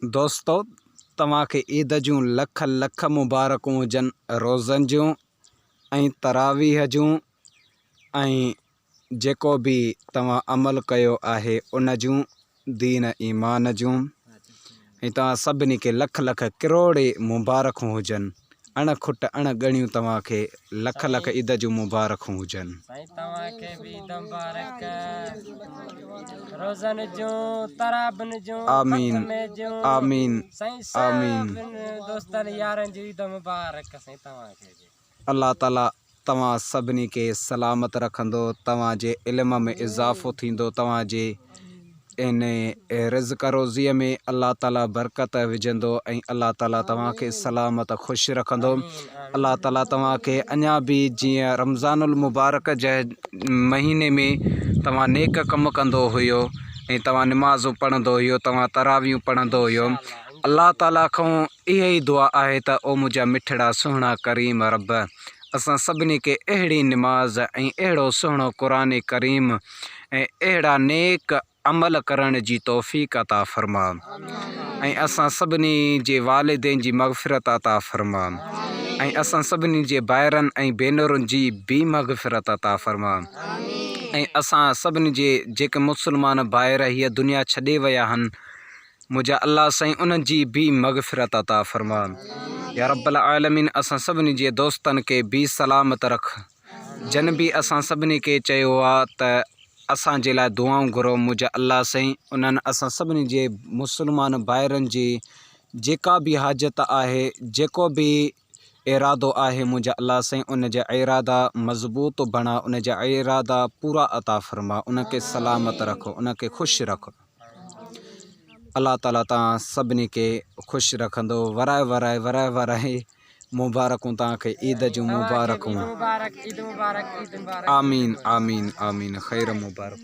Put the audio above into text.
दोस्तों तव्हांखे ईद जूं लख लख मुबारकूं हुजनि, रोज़नि जूं ऐं तरावीह जूं ऐं जेको बि तव्हां अमल कयो आहे उन जूं, दीन ईमान जूं। ऐं तव्हां सभिनी खे लख लख करोड़े मुबारकूं हुजनि, अणखुट अणगणियूं तव्हांखे लख लख ईद जूं मुबारकूं हुजनि। आमीन आमीन आमीन। अल्लाह ताला तव्हां सभिनी खे सलामत रखंदो, तव्हांजे इल्म में इज़ाफ़ो थींदो, तव्हांजे इन रिज़्क़ रोज़ीअ में अल्लाह ताला बरकत विझंदो ऐं अल्लाह ताला तव्हांखे सलामत ख़ुशि रखंदो। अल्लाह ताला तव्हांखे अञा बि जीअं रमज़ानुल मुबारक जे महीने में तव्हां नेक कम कंदो हुयो ऐं तव्हां निमाज़ूं पढ़ंदो हुयो, तव्हां तरावियूं पढ़ंदो हुयो, अल्लाह ताला खां इहा ई दुआ आहे त ओ मुंहिंजा मिठड़ा सुहिणा करीम रब, असां सभिनी खे अहिड़ी निमाज़ ऐं अहिड़ो सुहिणो क़ुरान करीम ऐं अहिड़ा नेक अमल करण जी तौफ़ीक़ अता फ़रमा ऐं असां सभिनी जे वालिदैन जी मग़फ़िरत अता फ़रमा ऐं असां सभिनी जे भाइरनि ऐं भेनरुनि जी बि मग़फ़िरत अता फ़रमा ऐं असां सभिनी जे जेके मुस्लमान भाइर हीअ दुनिया छॾे विया आहिनि, मुंहिंजा अल्लाह साईं उन्हनि जी बि मग़फ़िरत अता फ़रमा। या रब्बल आलमीन असां सभिनी जे दोस्तनि खे बि सलामत रख, जन बि असां सभिनी खे चयो आहे त असांजे लाइ दुआऊं घुरो, मुंहिंजा अल्लाह साईं उन्हनि असां सभिनी जे मुस्लमान भाइरनि जी जेका बि हाजत आहे, जेको बि इरादो आहे, मुंहिंजा अल्लाह साईं उन जा इरादा मज़बूत बणा, उन जा इरादा पूरा अता फ़रमा, उनखे सलामत रखो, उनखे ख़ुशि रखो। अल्लाह ताला तव्हां सभिनी खे ख़ुशि रखंदो। वराए वराए वराए वराए मुबारकूं तव्हांखे, ईद जूं मुबारकूं। आमीन आमीन आमीन। ख़ैर मुबारक।